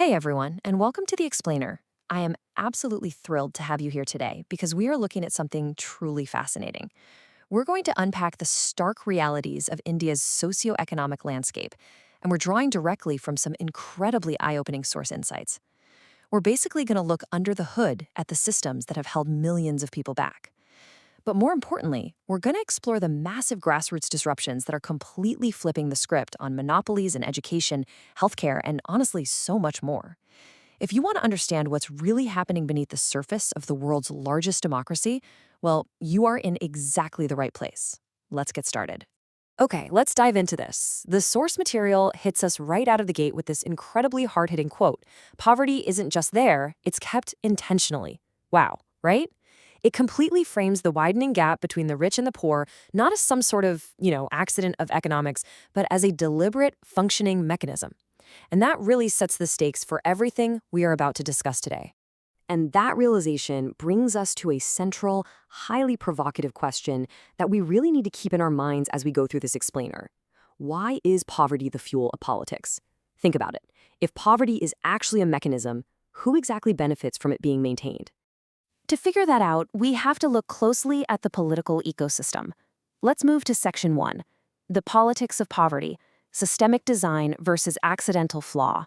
Hey everyone, and welcome to The Explainer. I am absolutely thrilled to have you here today because we are looking at something truly fascinating. We're going to unpack the stark realities of India's socioeconomic landscape, and we're drawing directly from some incredibly eye-opening source insights. We're basically going to look under the hood at the systems that have held millions of people back. But more importantly, we're going to explore the massive grassroots disruptions that are completely flipping the script on monopolies in education, healthcare, and honestly, so much more. If you want to understand what's really happening beneath the surface of the world's largest democracy, well, you are in exactly the right place. Let's get started. Okay, let's dive into this. The source material hits us right out of the gate with this incredibly hard-hitting quote. Poverty isn't just there, it's kept intentionally. Wow, right? It completely frames the widening gap between the rich and the poor, not as some sort of, accident of economics, but as a deliberate, functioning mechanism. And that really sets the stakes for everything we are about to discuss today. And that realization brings us to a central, highly provocative question that we really need to keep in our minds as we go through this explainer. Why is poverty the fuel of politics? Think about it. If poverty is actually a mechanism, who exactly benefits from it being maintained? To figure that out, we have to look closely at the political ecosystem. Let's move to Section 1, the politics of poverty, systemic design versus accidental flaw.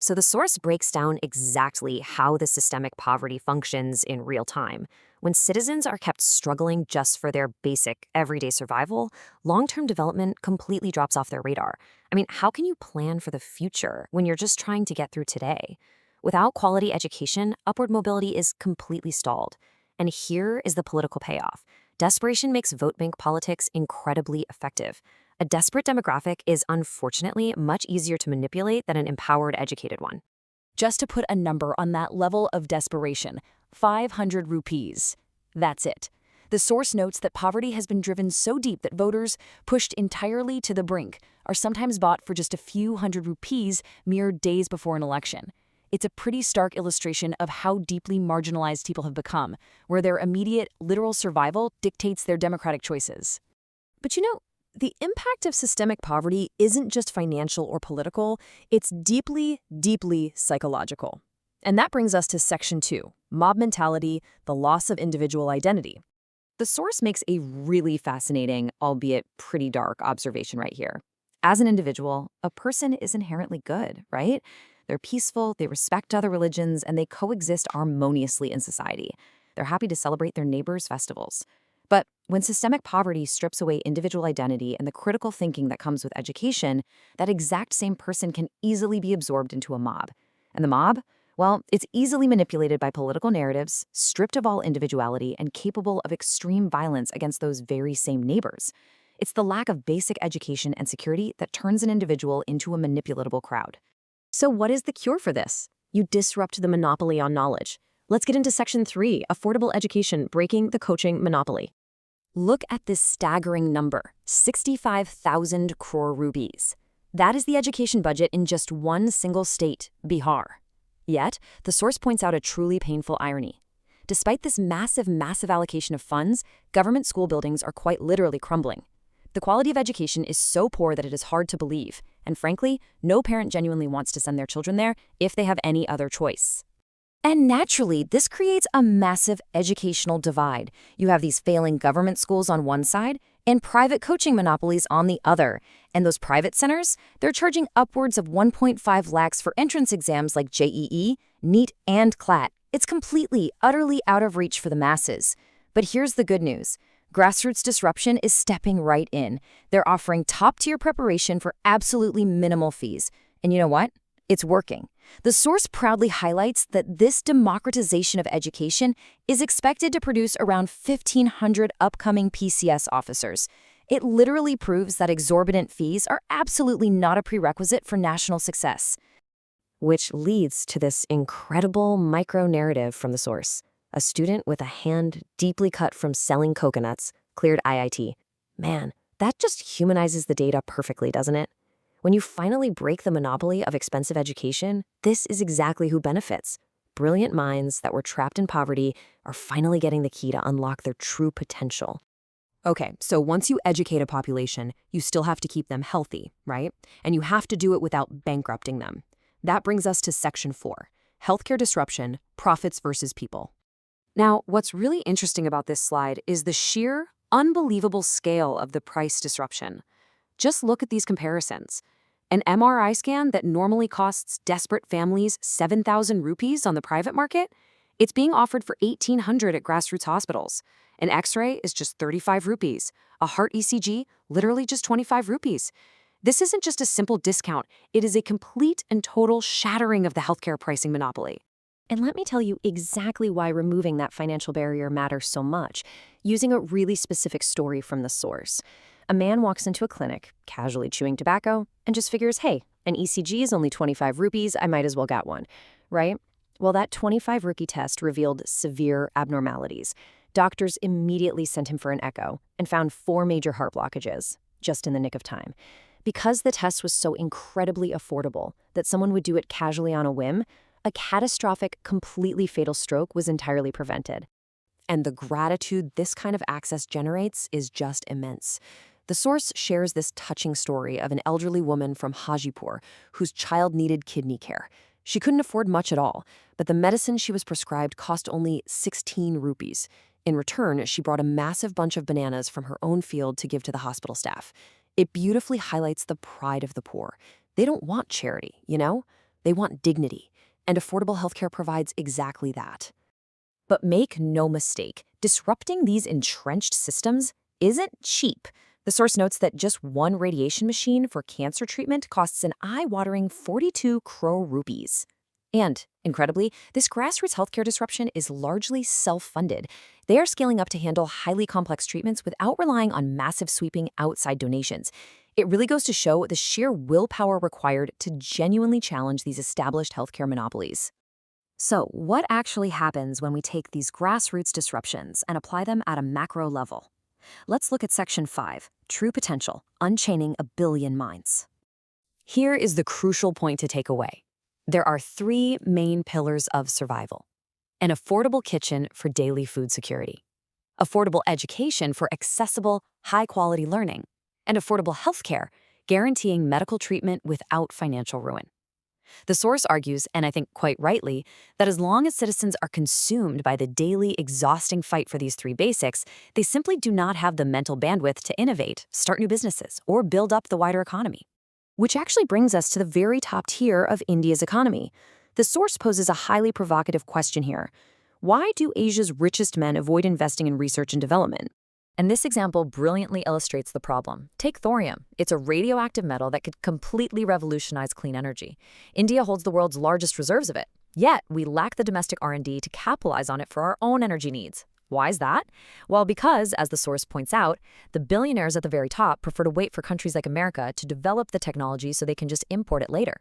So the source breaks down exactly how the systemic poverty functions in real time. When citizens are kept struggling just for their basic, everyday survival, long-term development completely drops off their radar. I mean, how can you plan for the future when you're just trying to get through today? Without quality education, upward mobility is completely stalled. And here is the political payoff. Desperation makes vote bank politics incredibly effective. A desperate demographic is unfortunately much easier to manipulate than an empowered, educated one. Just to put a number on that level of desperation, 500 rupees. That's it. The source notes that poverty has been driven so deep that voters, pushed entirely to the brink, are sometimes bought for just a few hundred rupees mere days before an election. It's a pretty stark illustration of how deeply marginalized people have become, where their immediate, literal survival dictates their democratic choices. But the impact of systemic poverty isn't just financial or political, it's deeply, deeply psychological. And that brings us to Section 2, mob mentality, the loss of individual identity. The source makes a really fascinating, albeit pretty dark, observation right here. As an individual, a person is inherently good, right? They're peaceful, they respect other religions, and they coexist harmoniously in society. They're happy to celebrate their neighbors' festivals. But when systemic poverty strips away individual identity and the critical thinking that comes with education, that exact same person can easily be absorbed into a mob. And the mob? Well, it's easily manipulated by political narratives, stripped of all individuality, and capable of extreme violence against those very same neighbors. It's the lack of basic education and security that turns an individual into a manipulatable crowd. So what is the cure for this? You disrupt the monopoly on knowledge. Let's get into Section 3, affordable education, breaking the coaching monopoly. Look at this staggering number, 65,000 crore rupees. That is the education budget in just one single state, Bihar. Yet, the source points out a truly painful irony. Despite this massive, massive allocation of funds, government school buildings are quite literally crumbling. The quality of education is so poor that it is hard to believe, and frankly, no parent genuinely wants to send their children there if they have any other choice. And naturally, this creates a massive educational divide. You have these failing government schools on one side and private coaching monopolies on the other. And those private centers, they're charging upwards of 1.5 lakhs for entrance exams like JEE, NEET, and CLAT. It's completely, utterly out of reach for the masses. But here's the good news. Grassroots disruption is stepping right in. They're offering top-tier preparation for absolutely minimal fees. And you know what? It's working. The source proudly highlights that this democratization of education is expected to produce around 1,500 upcoming PCS officers. It literally proves that exorbitant fees are absolutely not a prerequisite for national success. Which leads to this incredible micro-narrative from the source. A student with a hand deeply cut from selling coconuts cleared IIT. Man, that just humanizes the data perfectly, doesn't it? When you finally break the monopoly of expensive education, this is exactly who benefits. Brilliant minds that were trapped in poverty are finally getting the key to unlock their true potential. Okay, so once you educate a population, you still have to keep them healthy, right? And you have to do it without bankrupting them. That brings us to Section 4, Healthcare Disruption, Profits versus People. Now, what's really interesting about this slide is the sheer, unbelievable scale of the price disruption. Just look at these comparisons. An MRI scan that normally costs desperate families 7,000 rupees on the private market, it's being offered for 1,800 at grassroots hospitals. An X-ray is just 35 rupees. A heart ECG, literally just 25 rupees. This isn't just a simple discount, it is a complete and total shattering of the healthcare pricing monopoly. And let me tell you exactly why removing that financial barrier matters so much, using a really specific story from the source. A man walks into a clinic, casually chewing tobacco, and just figures, hey, an ECG is only 25 rupees, I might as well get one, right? Well, that 25 rupee test revealed severe abnormalities. Doctors immediately sent him for an echo and found 4 major heart blockages, just in the nick of time. Because the test was so incredibly affordable that someone would do it casually on a whim, a catastrophic, completely fatal stroke was entirely prevented. And the gratitude this kind of access generates is just immense. The source shares this touching story of an elderly woman from Hajipur whose child needed kidney care. She couldn't afford much at all, but the medicine she was prescribed cost only 16 rupees. In return, she brought a massive bunch of bananas from her own field to give to the hospital staff. It beautifully highlights the pride of the poor. They don't want charity, you know? They want dignity. And affordable healthcare provides exactly that. But make no mistake, disrupting these entrenched systems isn't cheap. The source notes that just one radiation machine for cancer treatment costs an eye-watering 42 crore rupees. And, incredibly, this grassroots healthcare disruption is largely self-funded. They are scaling up to handle highly complex treatments without relying on massive sweeping outside donations. It really goes to show the sheer willpower required to genuinely challenge these established healthcare monopolies. So, what actually happens when we take these grassroots disruptions and apply them at a macro level? Let's look at Section 5, True Potential, Unchaining a Billion Minds. Here is the crucial point to take away. There are 3 main pillars of survival. An affordable kitchen for daily food security, affordable education for accessible, high-quality learning, and affordable healthcare, guaranteeing medical treatment without financial ruin. The source argues, and I think quite rightly, that as long as citizens are consumed by the daily, exhausting fight for these 3 basics, they simply do not have the mental bandwidth to innovate, start new businesses, or build up the wider economy. Which actually brings us to the very top tier of India's economy. The source poses a highly provocative question here. Why do Asia's richest men avoid investing in research and development? And this example brilliantly illustrates the problem. Take thorium. It's a radioactive metal that could completely revolutionize clean energy. India holds the world's largest reserves of it. Yet, we lack the domestic R&D to capitalize on it for our own energy needs. Why is that? Well, because, as the source points out, the billionaires at the very top prefer to wait for countries like America to develop the technology so they can just import it later.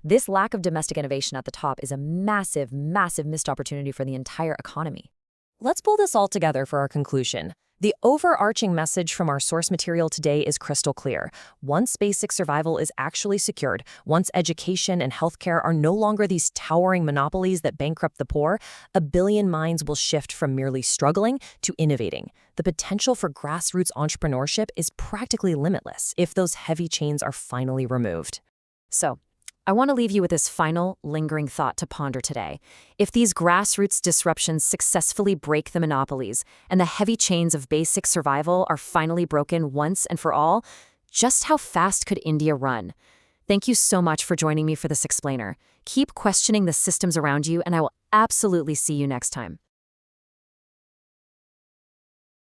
This lack of domestic innovation at the top is a massive, massive missed opportunity for the entire economy. Let's pull this all together for our conclusion. The overarching message from our source material today is crystal clear. Once basic survival is actually secured, once education and healthcare are no longer these towering monopolies that bankrupt the poor, a billion minds will shift from merely struggling to innovating. The potential for grassroots entrepreneurship is practically limitless if those heavy chains are finally removed. So, I want to leave you with this final, lingering thought to ponder today. If these grassroots disruptions successfully break the monopolies and the heavy chains of basic survival are finally broken once and for all, just how fast could India run? Thank you so much for joining me for this explainer. Keep questioning the systems around you, and I will absolutely see you next time.